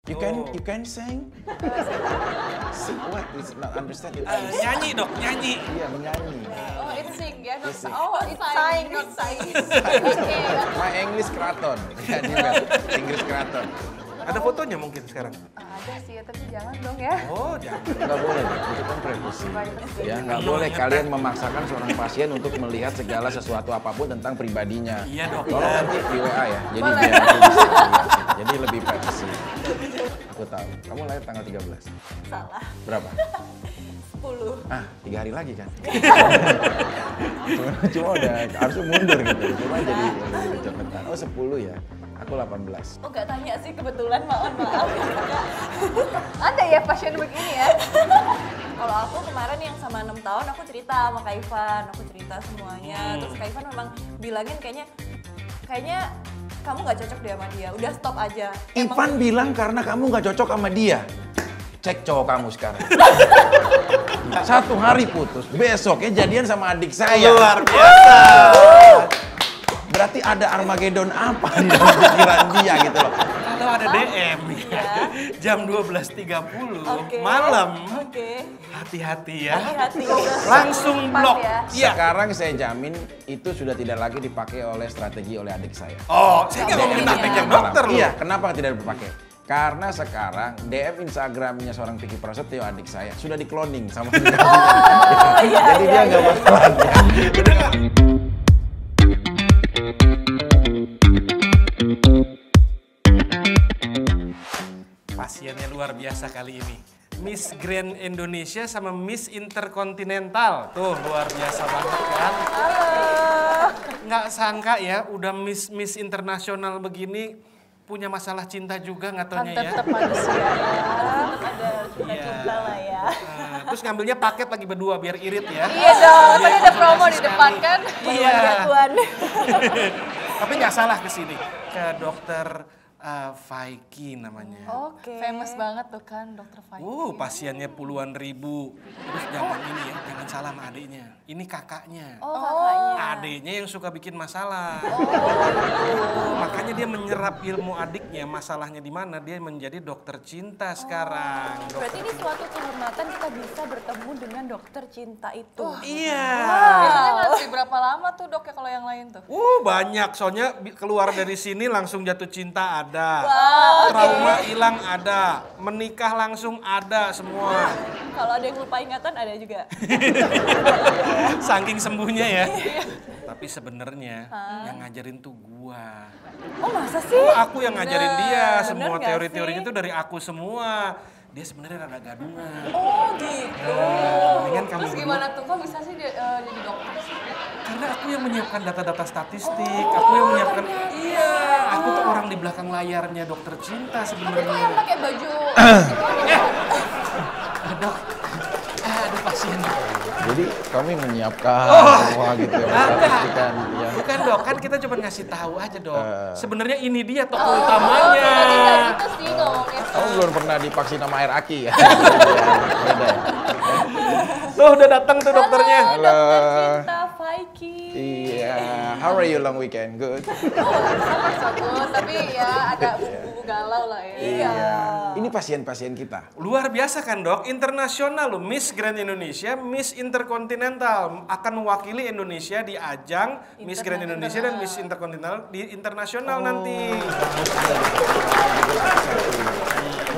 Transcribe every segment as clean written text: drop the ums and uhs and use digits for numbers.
You can sing? Sing what? It's not understand it. Nyanyi dok, nyanyi. Iya, menyanyi. Oh, it's sing ya, not It's sing. Oh, it's sign, not sign. Oke. My English keraton. Ya, dia Inggris keraton. Ada fotonya mungkin sekarang? Ada sih, tapi jangan dong ya. Oh, jangan. Nggak boleh, itu kan privasi. Privacy. Ya, nggak boleh kalian memaksakan seorang pasien untuk melihat segala sesuatu apapun tentang pribadinya. Iya dok. Tolong nanti di WA ya, jadi Boleh. biar aku bisa lihat. Jadi lebih privacy. Aku tahu. Kamu lahir tanggal 13. Salah. Berapa? 10. 3 hari lagi kan? cuma udah harusnya mundur gitu. Cuma jadi cepetan. Oh 10 ya. Aku 18. Oh, nggak tanya sih kebetulan, maaf. Ada ya pasien begini ya? Kalau aku kemarin yang sama 6 tahun, aku cerita sama Kak Ivan, aku cerita semuanya. Terus Kak Ivan memang bilangin kayaknya kamu nggak cocok deh sama dia, udah stop aja. Ivan bilang karena kamu nggak cocok sama dia. Cek cowok kamu sekarang. 1 hari putus, besoknya jadian sama adik saya. Luar biasa. Berarti ada Armageddon apa di dalam pikiran dia gitu loh. Kalau ada DM ya, jam 12.30 Oke. malam. Oke. Hati-hati ya. Hati-hati. Langsung Pas blok. ya. Iya. Sekarang saya jamin itu sudah tidak lagi dipakai oleh strategi oleh adik saya. Oh, saya nggak ngomongin Iya. taktik yang dokter loh. Iya, kenapa tidak dipakai? Karena sekarang DM Instagramnya seorang Vicky Prasetyo adik saya sudah di-cloning sama dia. Jadi dia nggak bakalan. Pasiennya luar biasa kali ini. Miss Grand Indonesia sama Miss Intercontinental. Tuh, luar biasa banget kan. Nggak sangka ya, udah Miss Internasional begini, punya masalah cinta juga nggak taunya ya. Tetap manusia ya. Tetap ada cinta-cinta Iya. lah ya. Terus ngambilnya paket lagi berdua biar irit ya. Iya dong, tadi ada promo di sekali. depan kan. Iya. Tuan. Tapi nggak salah ke sini, ke dokter Faiki namanya. Oke. Famous banget tuh kan dokter Faiki. Pasiennya puluhan ribu. Terus jangan ini ya, jangan salah sama adiknya. Ini kakaknya. Oh, kakaknya. Adiknya yang suka bikin masalah. Makanya dia menyerap ilmu adiknya, masalahnya di mana, dia menjadi dokter cinta sekarang. Berarti ini suatu kehormatan kita bisa bertemu dengan dokter cinta itu. Iya. Biasanya ngantri berapa lama tuh dok ya kalau yang lain tuh? Banyak, soalnya keluar dari sini langsung jatuh cinta ada. Wow, Trauma hilang ada. Menikah langsung ada semua. Kalau ada yang lupa ingatan ada juga. Saking sembuhnya ya. Tapi sebenarnya yang ngajarin tuh gua. Oh masa sih? Aku yang ngajarin dia. Bener Semua nggak teori-teorinya sih? tuh dari aku semua. Dia sebenarnya rada gadungan. Oh gitu. Mendingan kamu Terus berdua. gimana tuh? Kok bisa sih jadi dokter sih? Karena aku yang menyiapkan data-data statistik. Aku yang menyiapkan. Iya. Aku tuh orang di belakang layarnya dokter cinta Tapi kok yang sebenarnya. pakai baju? Dok, ada pasien. Jadi kami menyiapkan semua gitu ya, Enggak. mengstatistikkan ya. Bukan dok, kan kita cuma ngasih tahu aja dok. Sebenarnya ini dia tokoh Tadi utamanya. nggak gitu sih ngomongnya. Kamu belum pernah divaksin sama air aki ya? Beda ya? Tuh udah datang tuh dokternya. Halo, Halo. dokter cinta Faiki. Iya, how are you long weekend? Good. Sama bagus, tapi ya ada buku-buku galau lah ya. Iya. Ini pasien-pasien kita. Luar biasa kan dok, internasional loh. Miss Grand Indonesia, Miss Intercontinental akan mewakili Indonesia di ajang Miss Grand Indonesia dan Miss Intercontinental di internasional nanti.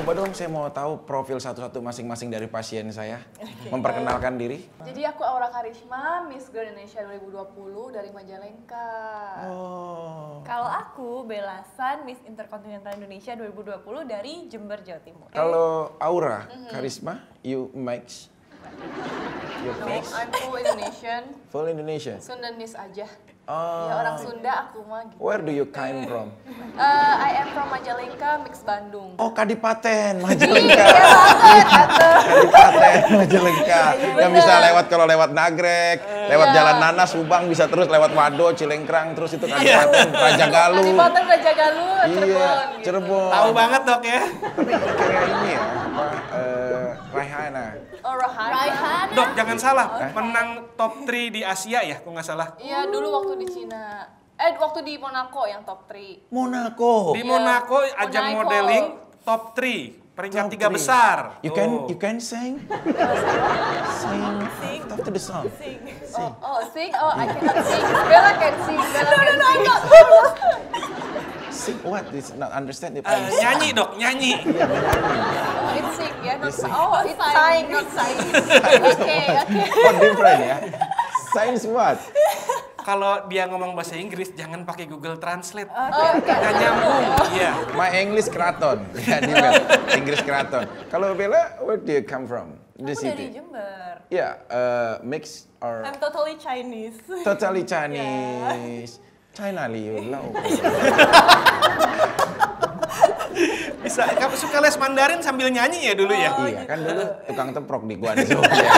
Coba dong, saya mau tahu profil satu-satu masing-masing dari pasien saya. Memperkenalkan diri. Jadi aku Aura Karisma, Miss Grand Indonesia 2020 dari Majalengka. Oh. Kalau aku Belasan, Miss Intercontinental Indonesia 2020 dari Jember, Jawa Timur. Kalau Aura, Karisma, you mix. You No, mix. I'm full Indonesian, Full Indonesian. Sundanese aja. Oh. Ya orang Sunda aku mah gitu. Where do you came from? I am from Majalengka, mix Bandung. Oh, Kadipaten, Majalengka. Iya banget, atuh. Kadipaten, Majalengka. Yang bisa lewat kalau lewat Nagrek, lewat Jalan Nanas, Subang, bisa terus lewat Wado, Cilengkrang, terus itu Kadipaten, Raja Galuh. Kadipaten Raja Galuh, Cirebon. Iya, gitu. Cirebon. Tahu banget dok ya. Tapi kayak ini ya, apa, Raihana. Oh, Raihana. Dok jangan salah, menang top 3 di Asia ya, kok nggak salah. Iya, dulu waktu di Cina. Waktu di Monaco yang top 3. Monaco. Di Monaco ajang Monaco. modeling top 3, peringkat Top 3 three. besar. You can sing? Sing. Talk to the song. Sing. Sing? Oh, I cannot sing. Bella can sing. Bella can sing. Sing what? It's not understand if Nyanyi dok, nyanyi. Iya, menyanyi. Oh, it's sing ya, not Sing. Oh, it's sign, not sign. Okay. Oh, different ya? Science what? Kalau dia ngomong bahasa Inggris, jangan pakai Google Translate. Oh, okay. Nggak nyambung. Iya. My English keraton. Ya, di Bel. Inggris keraton. Kalau Bella, where do you come from? The Aku dari city. Jember. Ya, mix or I'm totally Chinese. totally Chinese. China Liu Lau. Bisa, kamu suka les Mandarin sambil nyanyi ya dulu ya? Iya, kan dulu tukang teprok di Guangzhou. Ya.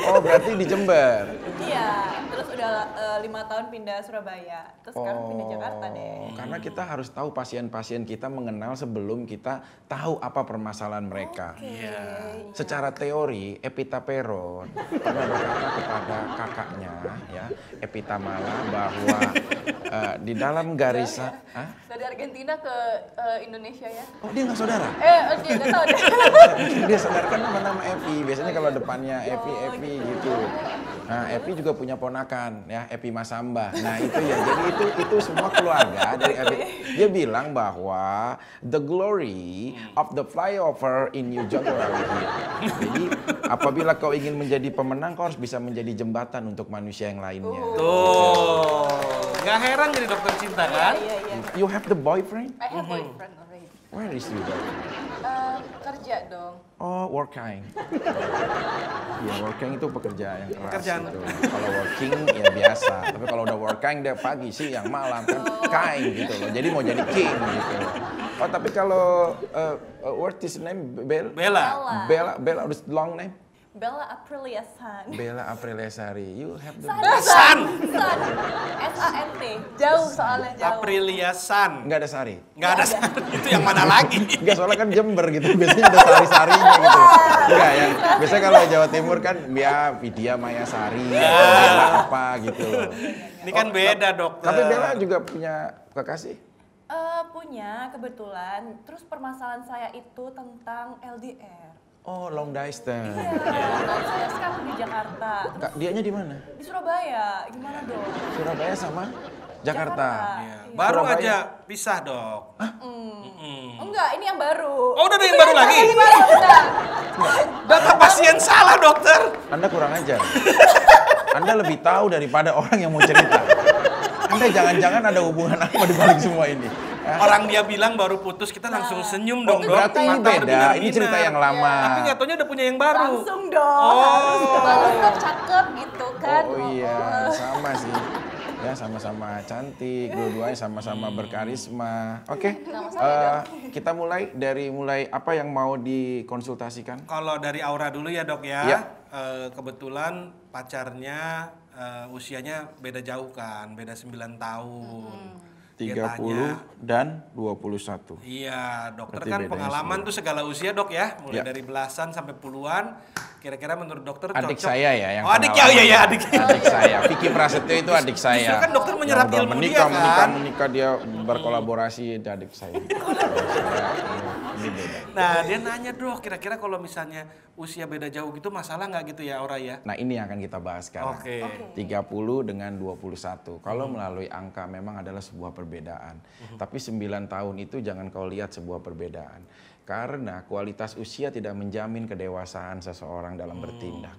Oh, berarti di Jember. Iya, terus udah 5 tahun pindah Surabaya. Terus sekarang pindah Jakarta deh. Karena kita harus tahu pasien-pasien kita mengenal sebelum kita tahu apa permasalahan mereka. Secara teori, Epitaperon pernah berkata kepada kakaknya, ya, Epitamala, bahwa di dalam garisan, Dari Argentina ke Indonesia ya. oh dia nggak saudara? Dia nggak tahu deh. Dia sadarkan nama-nama Epi. Biasanya kalau depannya Epi gitu. Nah, Epi juga punya ponakan ya, Epi Masamba. Nah, itu ya. Jadi itu semua keluarga dari Epi. Dia bilang bahwa the glory of the flyover in New York are here. Jadi, apabila kau ingin menjadi pemenang, kau harus bisa menjadi jembatan untuk manusia yang lainnya. Tuh. Nggak heran jadi dokter cinta kan? Iya. You have the boyfriend? I have boyfriend already. Where is your boyfriend? Kerja dong. Oh, working. Ya, working itu pekerja yang keras. Pekerjaan. Gitu. Kalau working ya biasa. Tapi kalau udah working dia pagi, siang, malam kan kain gitu loh. Jadi mau jadi king gitu. Oh, tapi kalau what is name? Bella. Bella, udah long name? Bella Aprilia San. Bella Apriliasari. You have the San. S-A-N-T. Jauh soalnya jauh. Aprilia San. Nggak ada sari. Nggak ada San. Itu yang mana lagi? Enggak, soalnya kan Jember gitu. Biasanya ada sari-sarinya gitu. Enggak ya. Biasanya kalau Jawa Timur kan ya Vidya Maya Sari, Bella apa gitu loh. Ini kan beda dokter. Tapi Bella juga punya kekasih? Punya kebetulan. Terus permasalahan saya itu tentang LDR. Oh, long distance. Iya, kan saya sekarang di Jakarta. Terus Kak, dianya di mana? di Surabaya, gimana dong? Surabaya sama Jakarta. Iya. Iya. Baru Surabaya. aja pisah dok. Enggak, ini yang baru. Oh udah ada yang baru lagi? Ini baru, udah. Data pasien salah dokter. Anda kurang ajar. Anda lebih tahu daripada orang yang mau cerita. Anda jangan-jangan ada hubungan apa di balik semua ini. Orang dia bilang baru putus, kita langsung senyum dong dok. Berarti ini Mata udah beda, binar-binar. ini cerita yang lama. Tapi nggak taunya udah punya yang baru. Langsung dong. Oh. Balon dok cakep gitu kan. Oh iya, sama sih. Ya sama-sama cantik, dua-duanya sama-sama berkarisma. Oke, kita mulai apa yang mau dikonsultasikan? Kalau dari Aura dulu ya dok ya. Iya. Kebetulan pacarnya usianya beda jauh kan, beda 9 tahun. 30 Dia tanya, dan 21. iya, dokter Berarti kan bedanya pengalaman tuh segala usia dok ya, mulai Ya. dari belasan sampai puluhan. Kira-kira menurut dokter Adik cocok? saya ya yang Oh adik ya, pengalaman. iya adik. Adik saya, Vicky Prasetyo itu adik saya. Justru kan dokter menyerap Yang udah ilmu menikah, dia kan. menikah dia berkolaborasi di adik saya. Ini beda. Nah dia nanya dok, kira-kira kalau misalnya usia beda jauh gitu masalah nggak gitu ya Aura ya? Nah ini yang akan kita bahas sekarang. Oke. 30 dengan 21. Kalau melalui angka memang adalah sebuah perbedaan. Tapi 9 tahun itu jangan kau lihat sebuah perbedaan. Karena kualitas usia tidak menjamin kedewasaan seseorang dalam bertindak.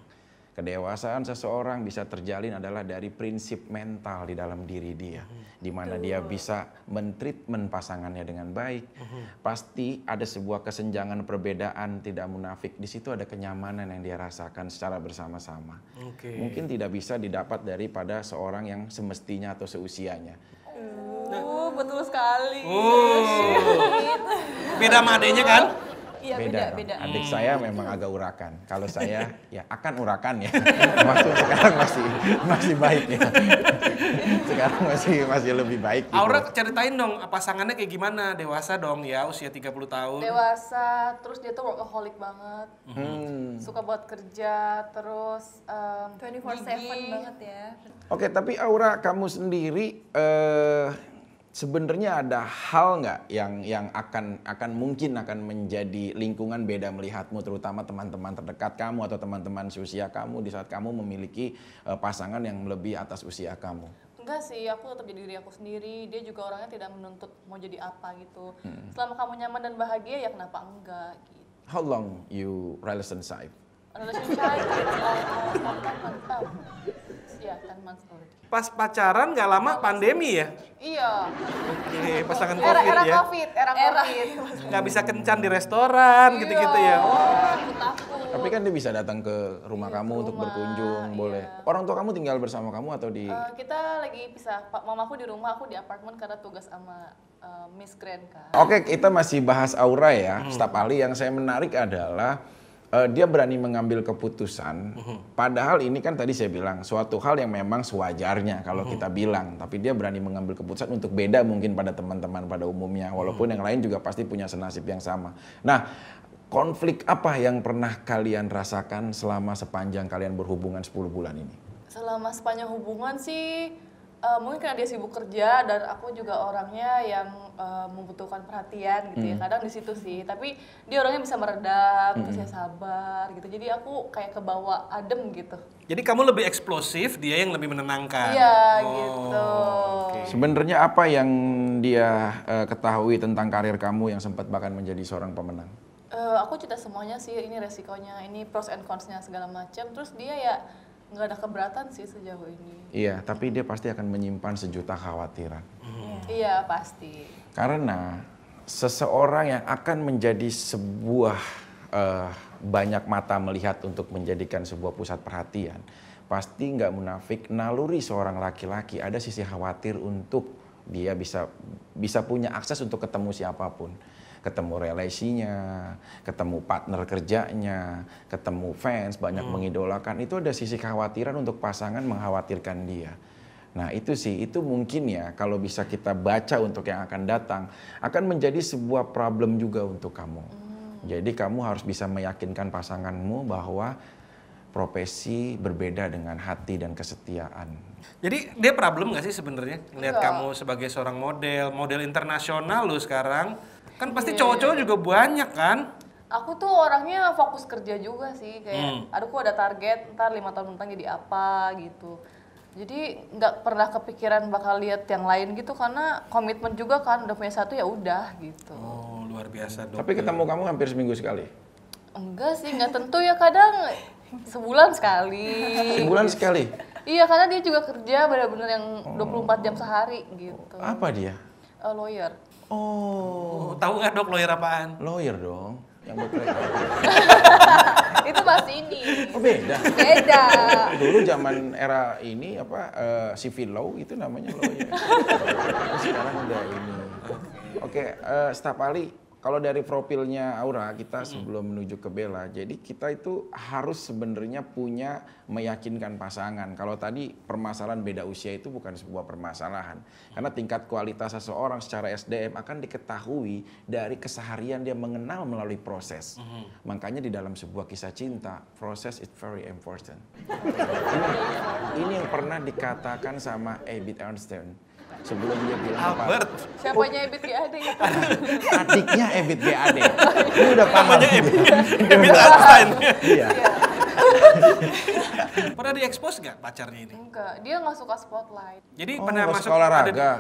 Kedewasaan seseorang bisa terjalin adalah dari prinsip mental di dalam diri dia. Di mana dia bisa mentreatment pasangannya dengan baik. Pasti ada sebuah kesenjangan perbedaan, tidak munafik. Di situ ada kenyamanan yang dia rasakan secara bersama-sama. Oke. Mungkin tidak bisa didapat daripada seorang yang semestinya atau seusianya. Betul sekali. Beda sama adenya kan? Iya, Beda, beda. dong. Adik saya memang agak urakan. Kalau saya ya akan urakan ya. Waktu sekarang masih baik ya. Sekarang masih lebih baik. Gitu. Aura ceritain dong pasangannya kayak gimana? Dewasa dong ya, usia 30 tahun. Dewasa, terus dia tuh workaholic banget. Hmm. Suka buat kerja, terus 24/7 gigi. banget ya. Oke, tapi Aura kamu sendiri Sebenarnya ada hal nggak yang akan mungkin akan menjadi lingkungan beda melihatmu, terutama teman-teman terdekat kamu atau teman-teman seusia kamu di saat kamu memiliki pasangan yang lebih atas usia kamu? Enggak sih, aku tetap jadi diri aku sendiri. Dia juga orangnya tidak menuntut mau jadi apa gitu. Selama kamu nyaman dan bahagia ya kenapa enggak gitu. How long you relationship? Relationship it's almost 10 months. Ya, 10 months already. Pas pacaran nggak lama pandemi ya? Iya. Oke, pasangan Era COVID ya? era COVID. Nggak bisa kencan di restoran gitu-gitu ya? Oh. Takut. Tapi kan dia bisa datang ke rumah kamu untuk rumah, berkunjung, boleh. Orang tua kamu tinggal bersama kamu atau di? Kita lagi pisah. Mamaku di rumah, aku di apartemen karena tugas sama Miss Grand kan. Oke, kita masih bahas Aura ya, staf ahli. Yang saya menarik adalah dia berani mengambil keputusan. Padahal ini kan tadi saya bilang suatu hal yang memang sewajarnya kalau kita bilang. Tapi dia berani mengambil keputusan untuk beda mungkin pada teman-teman pada umumnya. Walaupun yang lain juga pasti punya senasib yang sama. Nah, konflik apa yang pernah kalian rasakan selama sepanjang kalian berhubungan 10 bulan ini? Selama sepanjang hubungan sih, mungkin karena dia sibuk kerja dan aku juga orangnya yang membutuhkan perhatian gitu ya. Kadang di situ sih, tapi dia orangnya bisa meredam, terus ya sabar gitu. Jadi aku kayak kebawa adem gitu. Jadi kamu lebih eksplosif, dia yang lebih menenangkan? Iya gitu. Oke. Sebenarnya apa yang dia ketahui tentang karir kamu yang sempat bahkan menjadi seorang pemenang? Aku cerita semuanya sih, ini resikonya, ini pros and cons-nya segala macam. Terus dia ya nggak ada keberatan sih sejauh ini. Iya, tapi dia pasti akan menyimpan sejuta khawatiran. Iya pasti. Karena seseorang yang akan menjadi sebuah banyak mata melihat untuk menjadikan sebuah pusat perhatian, pasti nggak munafik, naluri seorang laki-laki ada sisi khawatir untuk dia bisa punya akses untuk ketemu siapapun. Ketemu relasinya, ketemu partner kerjanya, ketemu fans, banyak mengidolakan. Itu ada sisi kekhawatiran untuk pasangan mengkhawatirkan dia. Nah itu sih, itu mungkin ya kalau bisa kita baca untuk yang akan datang, akan menjadi sebuah problem juga untuk kamu. Jadi kamu harus bisa meyakinkan pasanganmu bahwa profesi berbeda dengan hati dan kesetiaan. Jadi dia problem nggak sih sebenarnya ngelihat Enggak. kamu sebagai seorang model internasional lo sekarang? Kan pasti cowok-cowok juga banyak kan? Aku tuh orangnya fokus kerja juga sih, kayak aduh aku ada target, ntar 5 tahun mendatang jadi apa gitu. Jadi nggak pernah kepikiran bakal lihat yang lain gitu karena komitmen juga kan, udah punya satu ya udah gitu. Oh luar biasa dong. Tapi ketemu kamu hampir seminggu sekali? Enggak sih, nggak tentu ya, kadang sebulan sekali. Sebulan sekali? Iya, karena dia juga kerja benar-benar yang 24 jam sehari gitu. Apa dia? Lawyer. Oh, Tahu nggak dok lawyer apaan? lawyer dong. Yang berkreasi. Itu masih ini. Oh beda. Beda. Dulu zaman era ini apa civil law itu namanya lawyer. Sekarang udah ini. Oke, staf ahli, kalau dari profilnya Aura kita sebelum menuju ke Bella, jadi kita itu harus sebenarnya punya meyakinkan pasangan. Kalau tadi permasalahan beda usia itu bukan sebuah permasalahan. Karena tingkat kualitas seseorang secara SDM akan diketahui dari keseharian dia mengenal melalui proses. Makanya di dalam sebuah kisah cinta, proses is very important. Ini yang pernah dikatakan sama Albert Einstein. Sebelum dia bilang apa? Albert. Siapanya Ebit GAD gitu. Adiknya Ebit GAD. Ini udah paham. Namanya Ebit Einstein. Iya. Pernah diekspos nggak pacarnya ini? Enggak, dia nggak suka spotlight. Jadi Oh, pernah nggak masuk suka olahraga.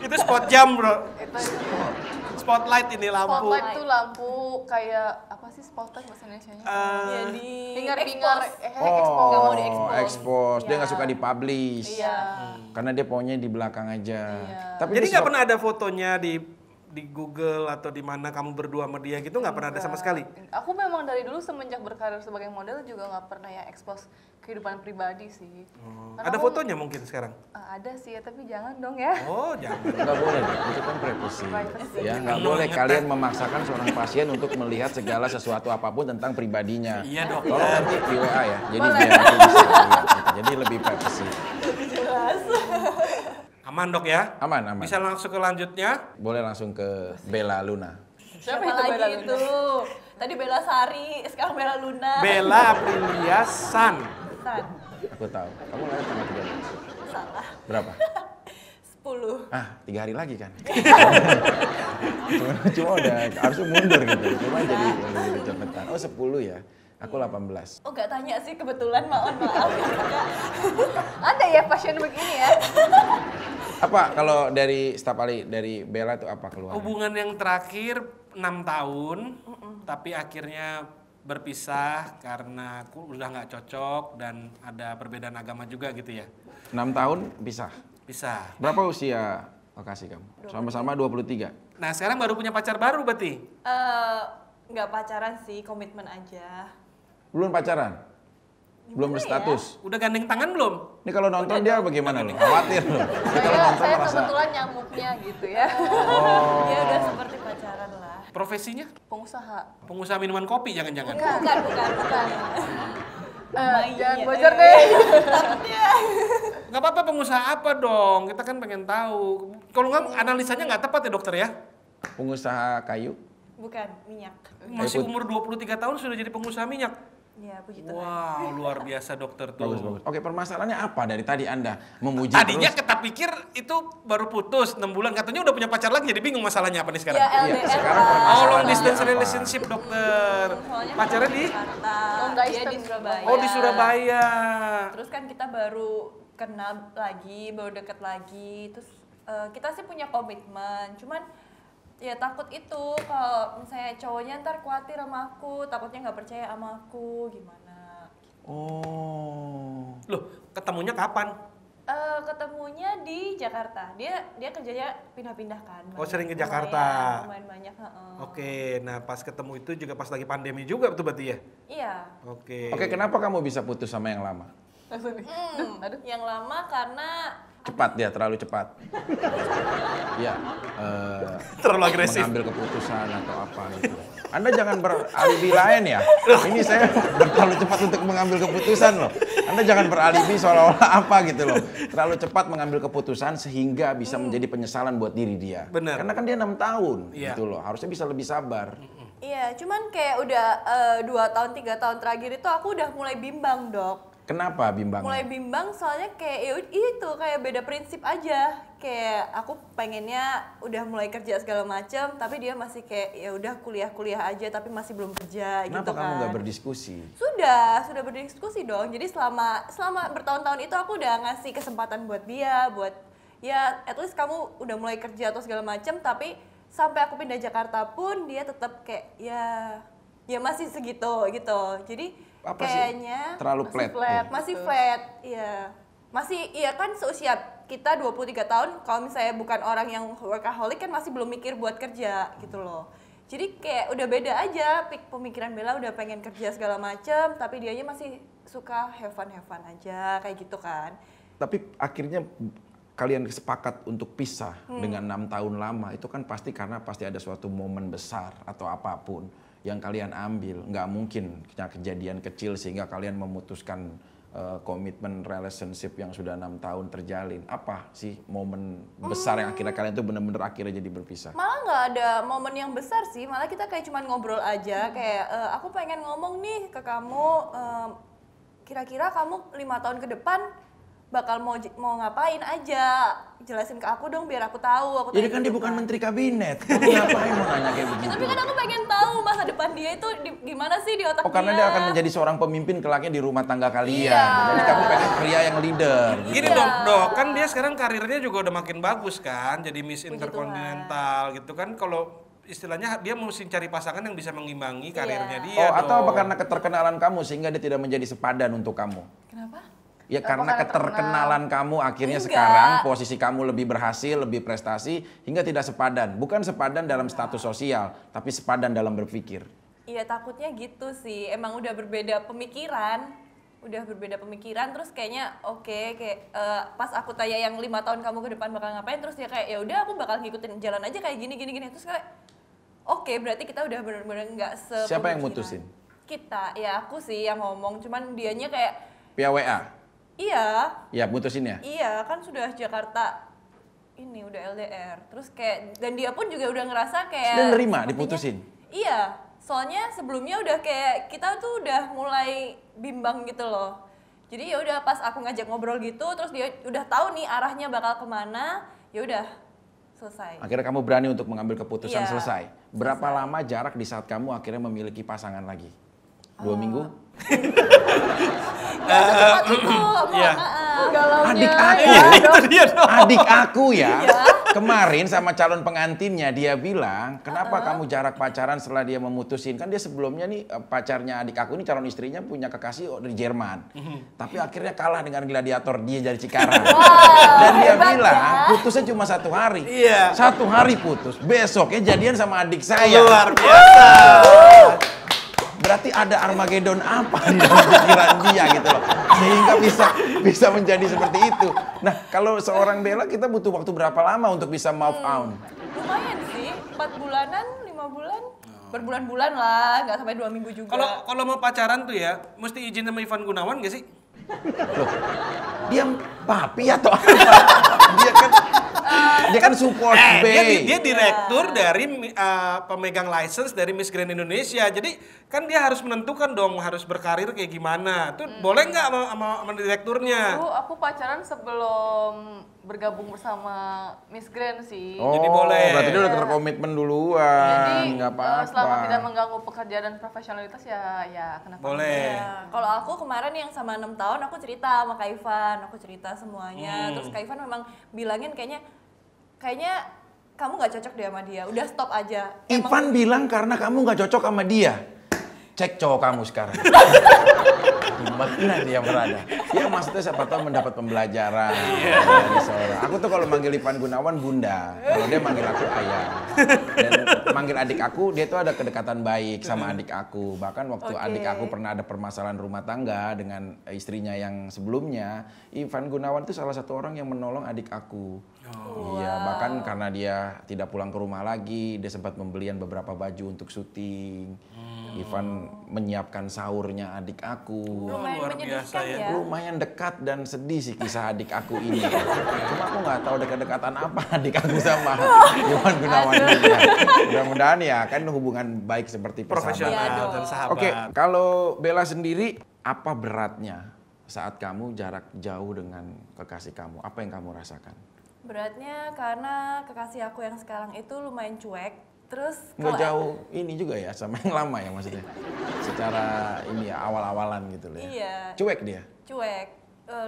itu spot jam bro. Itu Spotlight ini lampu. spotlight tuh lampu kayak apa sih spotlight bahasa Indonesianya? Jadi Hingar-bingar, Nggak mau Oh, di-expose. expose. Dia Iya. nggak suka dipublish. Iya. Karena dia pokoknya di belakang aja. Iya. Tapi Jadi dia nggak suka- pernah ada fotonya di Google atau di mana kamu berdua sama dia gitu nggak pernah ada sama sekali? Aku memang dari dulu semenjak berkarir sebagai model juga nggak pernah ya expose kehidupan pribadi sih. Karena Ada aku- fotonya mungkin sekarang? Ada sih ya, tapi jangan dong ya. Oh jangan. nggak boleh, dong. Itu kan privasi. Privacy. Ya, nggak boleh kalian memaksakan seorang pasien untuk melihat segala sesuatu apapun tentang pribadinya. Iya dok. Tolong nanti di WA ya. Jadi biar aku bisa lihat gitu. Jadi lebih privasi. Aman dok ya? Aman, aman. Bisa langsung ke lanjutnya? Boleh langsung ke Bella Luna. Siapa itu Bella lagi Luna? itu? Tadi Bella Sari, sekarang Bella Luna. Bella Aprilia San. San. Aku tahu. Kamu lahir tanggal 13. Salah. Berapa? 10. 3 hari lagi kan. cuma udah harusnya mundur gitu. Cuma jadi cepetan. Oh 10 ya. Aku 18. Oh nggak tanya sih kebetulan, maaf. Ada ya pasien begini ya. Apa kalau dari staf ahli dari Bella itu apa keluar? Hubungan yang terakhir 6 tahun, tapi akhirnya berpisah karena aku udah nggak cocok dan ada perbedaan agama juga gitu ya. 6 tahun pisah. Pisah. Berapa usia lokasi kamu? Sama-sama 23. Nah sekarang baru punya pacar baru berarti? Nggak pacaran sih, komitmen aja. Belum pacaran? Belum berstatus? Udah gandeng tangan belum? Ini kalau nonton dia bagaimana loh? Khawatir loh. Ini kalau nonton Saya merasa kebetulan nyamuknya gitu ya. Ya udah seperti pacaran lah. Profesinya? Pengusaha. Pengusaha minuman kopi jangan-jangan? Bukan. Jangan bocor deh. Nggak apa-apa, pengusaha apa dong? Kita kan pengen tahu. Kalau nggak analisanya nggak tepat ya dokter ya? pengusaha kayu. Bukan, minyak. Masih umur 23 tahun sudah jadi pengusaha minyak? Ya, puji Tuhan. Wow, luar biasa dokter tuh. Bagus. Oke, permasalahannya apa dari tadi Anda memuji Tadinya terus? kita pikir itu baru putus 6 bulan, katanya udah punya pacar lagi, jadi bingung masalahnya apa nih sekarang? Ya, Iya, LDR sekarang lah. Oh, long permasalahannya distance apa? relationship dokter. Soalnya Pacarnya di? Jakarta, Long dia di distance. Surabaya. Oh, di Surabaya. Terus kan kita baru kenal lagi, baru deket lagi. Terus kita sih punya komitmen, cuman ya takut itu kalau misalnya cowoknya ntar khawatir sama aku, takutnya nggak percaya sama aku, gimana? Oh. Loh, ketemunya kapan? Ketemunya di Jakarta. Dia kerjanya pindah-pindah kan. Oh, sering ke Jakarta. Lumayan banyak. Oke, nah pas ketemu itu juga pas lagi pandemi juga betul berarti ya? Iya. Oke. Oke, kenapa kamu bisa putus sama yang lama? Langsung nih. Yang lama karena Cepat dia, terlalu cepat. Ya, Terlalu agresif. mengambil keputusan atau apa gitu. Anda jangan beralibi lain ya. Ini saya terlalu cepat untuk mengambil keputusan loh. Anda jangan beralibi seolah-olah apa gitu loh. Terlalu cepat mengambil keputusan sehingga bisa menjadi penyesalan buat diri dia. Benar. Karena kan dia 6 tahun Iya. gitu loh. Harusnya bisa lebih sabar. Iya, cuman kayak udah 2 tahun, 3 tahun terakhir itu aku udah mulai bimbang, Dok. Kenapa bimbangnya? Mulai bimbang soalnya kayak ya itu kayak beda prinsip aja. Kayak aku pengennya udah mulai kerja segala macam, tapi dia masih kayak ya udah kuliah aja tapi masih belum kerja Kenapa gitu kan. kamu nggak berdiskusi? Sudah berdiskusi dong. Jadi selama bertahun-tahun itu aku udah ngasih kesempatan buat dia, buat ya at least kamu udah mulai kerja atau segala macam, tapi sampai aku pindah Jakarta pun dia tetap kayak ya masih segitu gitu. Jadi Apa sih? kayaknya Terlalu flat. ya? masih flat, iya. Masih iya kan seusia kita 23 tahun, kalau misalnya bukan orang yang workaholic kan masih belum mikir buat kerja gitu loh. Jadi kayak udah beda aja pemikiran Bella, udah pengen kerja segala macem, tapi dianya masih suka have fun aja kayak gitu kan. Tapi akhirnya kalian sepakat untuk pisah dengan 6 tahun lama, itu kan pasti karena pasti ada suatu momen besar atau apapun yang kalian ambil. Nggak mungkin kejadian kecil sehingga kalian memutuskan komitmen relationship yang sudah 6 tahun terjalin. Apa sih momen besar yang akhirnya kalian tuh bener-bener akhirnya jadi berpisah? Malah nggak ada momen yang besar sih, malah kita kayak cuman ngobrol aja, kayak aku pengen ngomong nih ke kamu, kira-kira kamu 5 tahun ke depan bakal mau ngapain aja, jelasin ke aku dong biar aku tahu. Jadi kan dia bukan menteri kabinet, kamu ngapain mau nanya kayak begitu? Tapi kan aku pengen tahu masa depan dia itu gimana sih di otak dia. Oh, karena dia akan menjadi seorang pemimpin kelaknya di rumah tangga kalian. Iya. Jadi kamu pengen pria yang leader. Gini dok, kan dia sekarang karirnya juga udah makin bagus kan, jadi Miss Interkontinental gitu kan. Kalau istilahnya dia mesti cari pasangan yang bisa mengimbangi karirnya dia. Oh, atau apa dong. karena keterkenalan kamu sehingga dia tidak menjadi sepadan untuk kamu? Kenapa? Ya karena karena keterkenalan kamu akhirnya Enggak. sekarang posisi kamu lebih berhasil, lebih prestasi hingga tidak sepadan. Bukan sepadan dalam status sosial, tapi sepadan dalam berpikir. Iya takutnya gitu sih, emang udah berbeda pemikiran. Terus kayaknya oke, kayak pas aku tanya yang 5 tahun kamu ke depan bakal ngapain, terus dia kayak ya udah aku bakal ngikutin jalan aja kayak gini. Terus kayak oke, berarti kita udah bener-bener nggak sepemikiran. Siapa yang mutusin? Kita, ya aku sih yang ngomong, cuman dianya kayak Via WA? iya, Ya putusin ya? iya kan sudah Jakarta ini udah LDR, terus kayak dan dia pun juga udah ngerasa kayak Dan nerima sepertinya- diputusin? Iya, soalnya sebelumnya udah kayak kita tuh udah mulai bimbang gitu loh. Jadi ya udah pas aku ngajak ngobrol gitu, terus dia udah tahu nih arahnya bakal kemana. ya udah selesai. Akhirnya kamu berani untuk mengambil keputusan Iya, selesai. Berapa lama jarak di saat kamu akhirnya memiliki pasangan lagi? 2 minggu? Nggak secepat itu, Iya. Adik aku, Iya, itu dia dong. adik aku ya. Iya. Kemarin sama calon pengantinnya dia bilang, kenapa kamu jarak pacaran setelah dia memutusin? Kan dia sebelumnya nih pacarnya adik aku ini calon istrinya punya kekasih dari Jerman. Tapi akhirnya kalah dengan gladiator dia dari Cikarang. Dan dia hebat bilang ya. putusnya cuma 1 hari. Iya. 1 hari putus. Besoknya jadian sama adik saya. Luar biasa. Berarti ada Armageddon apa di dalam pikiran dia gitu loh. Sehingga bisa menjadi seperti itu. Nah, kalau seorang Bella kita butuh waktu berapa lama untuk bisa move on? Lumayan sih, 4 bulanan, 5 bulan. Berbulan-bulan lah, nggak sampai 2 minggu juga. Kalau mau pacaran tuh ya, mesti izin sama Ivan Gunawan gak sih? Loh, dia papi atau apa? Dia kan support babe. Dia direktur dari pemegang license dari Miss Grand Indonesia. Jadi kan dia harus menentukan dong harus berkarir kayak gimana. Tuh boleh nggak sama direkturnya? Dulu aku pacaran sebelum bergabung bersama Miss Grand sih. Oh, Jadi boleh. berarti dia udah terkomitmen duluan. Jadi Nggak apa-apa. selama tidak mengganggu pekerjaan dan profesionalitas ya kenapa? Boleh. Ya, kalau aku kemarin yang sama 6 tahun aku cerita sama Kak Ivan, aku cerita semuanya. Terus Kak Ivan memang bilangin kayaknya kamu nggak cocok deh sama dia. Udah stop aja. Ivan bilang karena kamu nggak cocok sama dia. Cek cowok kamu sekarang. Di mana dia berada? Ya maksudnya siapa tahu mendapat pembelajaran dari seorang. Aku tuh kalau manggil Ivan Gunawan bunda, kalau dia manggil aku ayah. Dan manggil adik aku, dia tuh ada kedekatan baik sama adik aku. Bahkan waktu Oke. adik aku pernah ada permasalahan rumah tangga dengan istrinya yang sebelumnya, Ivan Gunawan tuh salah satu orang yang menolong adik aku. Iya, bahkan karena dia tidak pulang ke rumah lagi, dia sempat pembelian beberapa baju untuk syuting. Ivan menyiapkan sahurnya adik aku. Lumayan luar menyedihkan biasa ya. ya. Lumayan dekat dan sedih sih kisah adik aku ini. Cuma aku nggak tahu dekat-dekatan apa adik aku sama Ivan Gunawan ini. Ya. Mudah-mudahan ya kan hubungan baik seperti persahabatan. Iya Profesional dong. dan sahabat. Oke, kalau Bella sendiri apa beratnya saat kamu jarak jauh dengan kekasih kamu? Apa yang kamu rasakan? Beratnya karena kekasih aku yang sekarang itu lumayan cuek. Terus Nggak kalau jauh ini juga ya sama yang lama ya maksudnya. Secara ini ya awal-awalan gitu loh ya. Iya. Cuek dia. Cuek,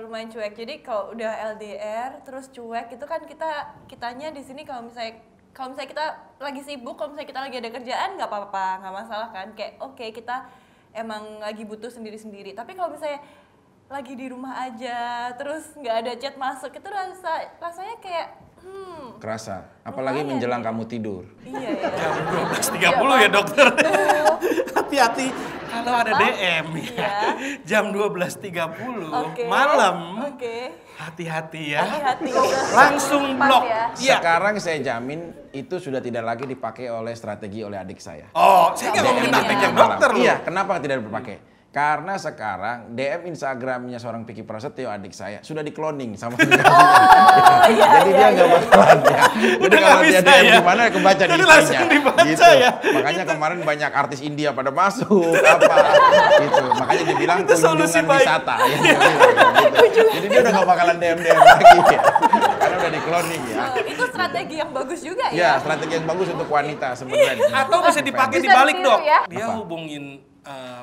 lumayan cuek. Jadi kalau udah LDR terus cuek itu kan kitanya di sini kalau misalnya kita lagi sibuk, kalau misalnya kita lagi ada kerjaan nggak apa-apa, nggak masalah kan. Kayak oke, kita emang lagi butuh sendiri-sendiri. Tapi kalau misalnya lagi di rumah aja terus nggak ada chat masuk itu rasanya kayak Kerasa. Apalagi Lumayan. menjelang kamu tidur. iya ya. Jam 12.30 ya dokter. Hati-hati kalau ada DM ya. Iya. Jam 12.30 Oke. malam. Oke. Hati-hati ya. Hati-hati. Langsung Cepat blok. ya. Iya. Sekarang saya jamin itu sudah tidak lagi dipakai oleh strategi oleh adik saya. Oh, saya nggak ngomongin Iya. taktik yang dokter loh. Iya, kenapa tidak dipakai? Karena sekarang DM Instagramnya seorang Vicky Prasetyo adik saya sudah di-cloning sama Jadi dia nggak bakalan ya. Jadi Udah kalau nggak dia bisa DM ya. gimana kebaca di Jadi istrinya. langsung dibaca ya. Makanya kemarin banyak artis India pada masuk apa gitu. Makanya dibilang Itu solusi kunjungan baik. wisata ya. Dia bilang gitu. Jadi dia udah nggak bakalan DM lagi ya. Karena udah di-cloning ya. Itu strategi yang bagus juga Ya, ya. strategi yang bagus untuk wanita sebenarnya. Atau bisa dipakai Bisa dibalik ditiru dok. ya. Dia Apa? hubungin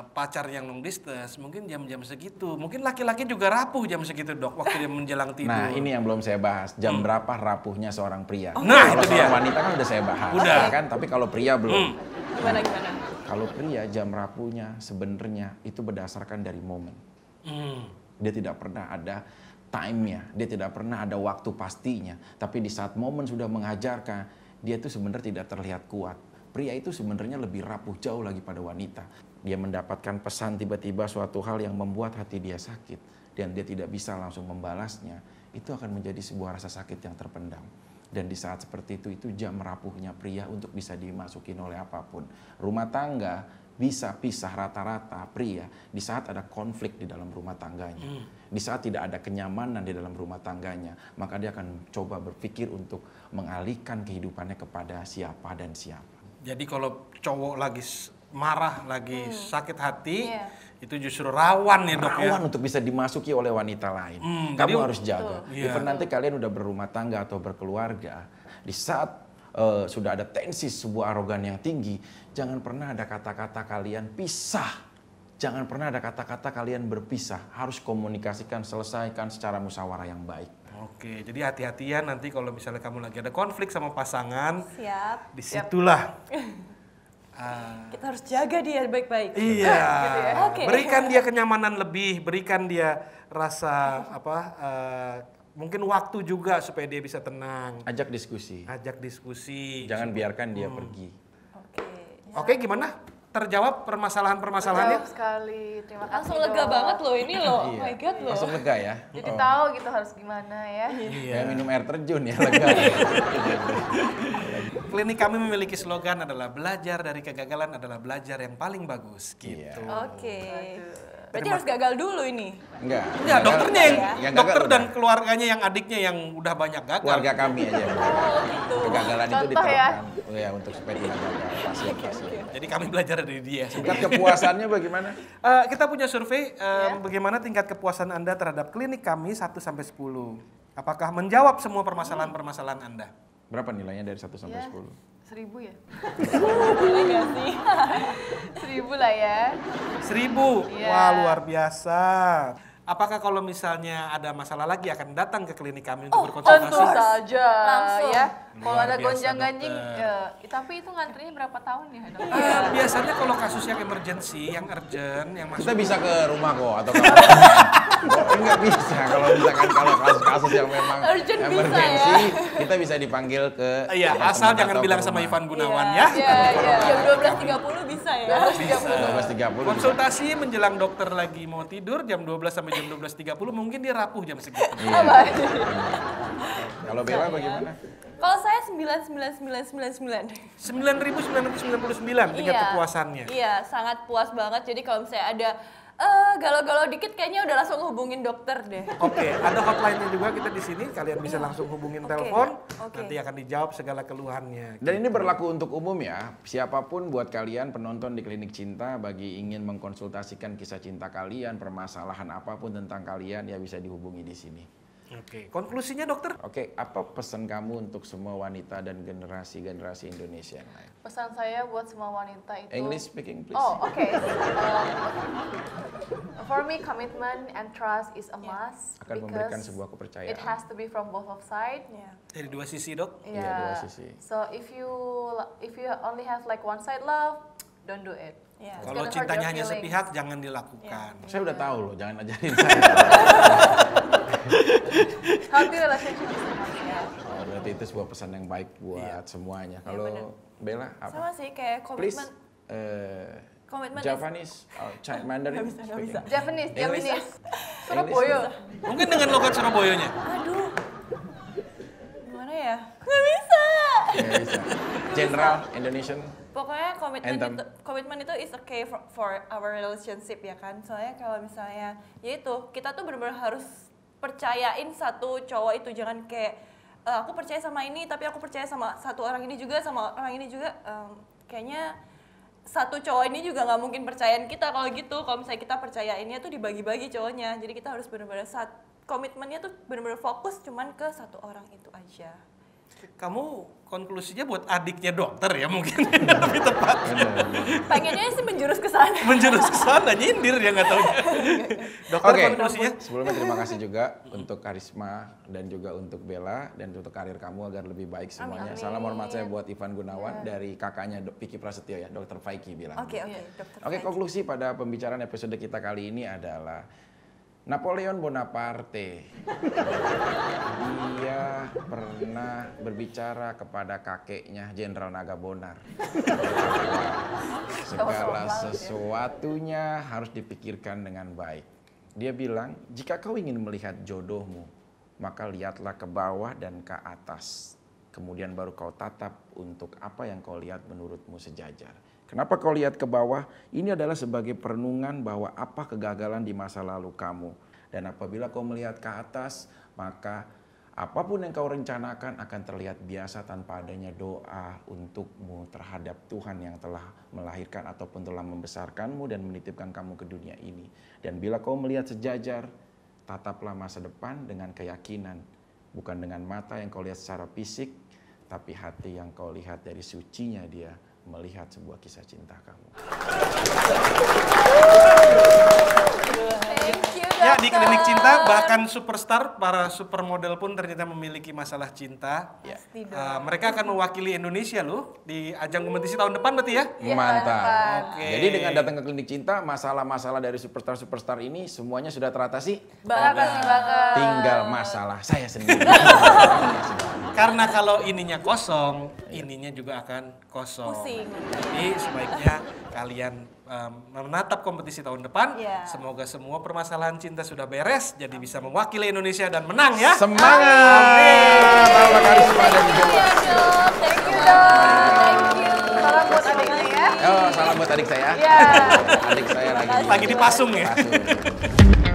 pacar yang long distance, mungkin jam-jam segitu. Mungkin laki-laki juga rapuh jam segitu dok, waktu dia menjelang tidur. Nah, ini yang belum saya bahas. Jam berapa rapuhnya seorang pria? Nah, kalau itu seorang dia. wanita kan udah saya bahas, Udah. ya kan? Tapi kalau pria belum. Gimana? Kalau pria jam rapuhnya sebenarnya itu berdasarkan dari momen. Dia tidak pernah ada time-nya, dia tidak pernah ada waktu pastinya. Tapi di saat momen sudah mengajarkan, dia itu sebenarnya tidak terlihat kuat. Pria itu sebenarnya lebih rapuh jauh lagi pada wanita. Dia mendapatkan pesan tiba-tiba suatu hal yang membuat hati dia sakit dan dia tidak bisa langsung membalasnya, itu akan menjadi sebuah rasa sakit yang terpendam. Dan di saat seperti itu jam rapuhnya pria untuk bisa dimasukin oleh apapun. Rumah tangga bisa pisah rata-rata pria di saat ada konflik di dalam rumah tangganya. Di saat tidak ada kenyamanan di dalam rumah tangganya, maka dia akan coba berpikir untuk mengalihkan kehidupannya kepada siapa dan siapa. Jadi kalau cowok lagi marah, lagi sakit hati, Iya. Itu justru rawan ya dok ya. Rawan untuk bisa dimasuki oleh wanita lain. Kamu jadi- harus jaga. Iya. Even nanti kalian udah berumah tangga atau berkeluarga, di saat sudah ada tensi sebuah arogan yang tinggi, jangan pernah ada kata-kata kalian pisah. Jangan pernah ada kata-kata kalian berpisah. Harus komunikasikan, selesaikan secara musyawarah yang baik. Oke, jadi hati-hatian nanti kalau misalnya kamu lagi ada konflik sama pasangan, Siap. disitulah. Kita harus jaga dia baik-baik. Iya, Gitu ya. Oke. berikan dia kenyamanan lebih, berikan dia rasa mungkin waktu juga supaya dia bisa tenang. Ajak diskusi. Ajak diskusi. Jangan biarkan dia pergi. Oke. Oke, gimana? Terjawab permasalahan-permasalahannya? Jawab sekali, terima kasih. Langsung lega banget loh ini loh. Oh Iya. my god loh. Langsung lega ya. Jadi tahu gitu harus gimana ya. Kayak minum air terjun ya, lega. Klinik kami memiliki slogan adalah belajar dari kegagalan adalah belajar yang paling bagus Iya. gitu. Oke. Berarti harus gagal dulu ini. Enggak. Enggak, dokternya yang, yang gagal dokter udah. dan keluarganya yang adiknya yang udah banyak gagal. Keluarga kami aja yang gagal. Oh gitu. Kegagalan itu Contoh diterapkan ya untuk supaya tidak gagal pasien-pasien. Jadi kami belajar dari dia. Tingkat kepuasannya bagaimana? Kita punya survei bagaimana tingkat kepuasan Anda terhadap klinik kami 1 sampai 10. Apakah menjawab semua permasalahan-permasalahan Anda? Berapa nilainya dari 1 sampai Ya. 10? 1000 ya? Boleh gak sih? 1000 lah ya. 1000. Iya. Wah, luar biasa. Apakah kalau misalnya ada masalah lagi akan datang ke klinik kami untuk Tentu berkonsultasi? saja Langsung. ya. Kalau Luar ada biasa, gonjang-ganjing, dokter. tapi itu ngantrinya berapa tahun ya? Dok? Biasanya kalau kasus yang emergency, yang urgent, yang masuk Kita bisa ke rumah kok atau ke enggak bisa kalau misalkan kalau kasus-kasus yang memang Urgent bisa emergency ya. kita bisa dipanggil ke Iya, apartemen asal jangan atau ke bilang sama rumah. Ivan Gunawan Iya. ya. Jam 12.30 bisa ya. 12.30 Konsultasi menjelang dokter lagi mau tidur jam 12 sampai jam 12.30 mungkin dia rapuh jam segitu. Iya. Kalau Bella bagaimana? Kalau saya 99999. 9.999 tingkat kepuasannya. Iya, sangat puas banget. Jadi kalau misalnya ada galau-galau dikit kayaknya udah langsung hubungin dokter deh. Oke, ada hotline-nya juga kita di sini. Kalian bisa langsung hubungin Oke, telepon. oke. Nanti akan dijawab segala keluhannya. Dan ini berlaku untuk umum ya. Siapapun buat kalian penonton di Klinik Cinta bagi ingin mengkonsultasikan kisah cinta kalian, permasalahan apapun tentang kalian ya bisa dihubungi di sini. Oke, konklusinya dokter? Oke, apa pesan kamu untuk semua wanita dan generasi-generasi Indonesia yang lain? Pesan saya buat semua wanita itu. English speaking please. Oh, oke. For me, commitment and trust is a must. Akan memberikan sebuah kepercayaan. It has to be from both of side. Iya. Dari dua sisi dok. Iya, dua sisi. So if you only have like one side love, don't do it. Iya. It's Kalau gonna hurt cintanya your hanya feelings. sepihak jangan dilakukan. Saya udah tahu loh, jangan ajarin saya. Healthy relationship is a must ya. Oh, berarti itu sebuah pesan yang baik buat semuanya. Kalau Bella apa? Sama sih kayak Please, komitmen. Komitmen is- Japanese, Mandarin, Nggak bisa. speaking. Japanese, English. Japanese. Surabaya. Mungkin dengan logat Surabayanya. Aduh. Gimana ya? Nggak bisa. Ya, bisa. General Indonesian. Pokoknya Anthem. komitmen itu is okay for our relationship ya kan. Soalnya kalau misalnya ya itu kita tuh benar-benar harus percayain satu cowok itu, jangan kayak aku percaya sama ini tapi aku percaya sama satu orang ini juga sama orang ini juga. Kayaknya satu cowok ini juga nggak mungkin percayain kita kalau gitu. Kalau misalnya kita percayainnya tuh dibagi-bagi cowoknya. Jadi kita harus benar-benar komitmennya tuh benar-benar fokus cuman ke satu orang itu aja. Kamu konklusinya buat adiknya dokter ya mungkin lebih tepat. Pengennya sih menjurus ke sana. Menjurus ke sana nyindir dia nggak tahu. Dokter Oke, konklusinya? sebelumnya terima kasih juga untuk Karisma dan juga untuk Bella dan untuk karir kamu agar lebih baik semuanya. Amin. Salam hormat saya buat Ivan Gunawan dari kakaknya Vicky Prasetyo ya, Dokter Faiki bilang. Oke, dokter. Oke, Faiki. konklusi pada pembicaraan episode kita kali ini adalah Napoleon Bonaparte. Dia pernah berbicara kepada kakeknya Jenderal Nagabonar. Segala sesuatunya harus dipikirkan dengan baik. Dia bilang, jika kau ingin melihat jodohmu, maka lihatlah ke bawah dan ke atas. Kemudian baru kau tatap untuk apa yang kau lihat menurutmu sejajar. Kenapa kau lihat ke bawah? Ini adalah sebagai perenungan bahwa apa kegagalan di masa lalu kamu. Dan apabila kau melihat ke atas, maka apapun yang kau rencanakan akan terlihat biasa tanpa adanya doa untukmu terhadap Tuhan yang telah melahirkan ataupun telah membesarkanmu dan menitipkan kamu ke dunia ini. Dan bila kau melihat sejajar, tataplah masa depan dengan keyakinan. Bukan dengan mata yang kau lihat secara fisik, tapi hati yang kau lihat dari sucinya Dia melihat sebuah kisah cinta kamu. Ya, di Klinik Cinta bahkan superstar, para supermodel pun ternyata memiliki masalah cinta. Pasti dong. Mereka akan mewakili Indonesia loh di ajang kompetisi tahun depan berarti ya? Mantap. Oke. Jadi dengan datang ke Klinik Cinta, masalah-masalah dari superstar-superstar ini semuanya sudah teratasi. Banget. Tinggal masalah saya sendiri. Karena kalau ininya kosong, ininya juga akan kosong. Pusing. Jadi sebaiknya kalian menatap kompetisi tahun depan. Iya. Semoga semua permasalahan cinta sudah beres, jadi bisa mewakili Indonesia dan menang ya. Semangat! Tambah karisma dan jiwa. Thank you dong. Salam buat adiknya ya. Oh, salam buat adik saya. Iya. Adik saya Lagi dipasung ya. Pasung.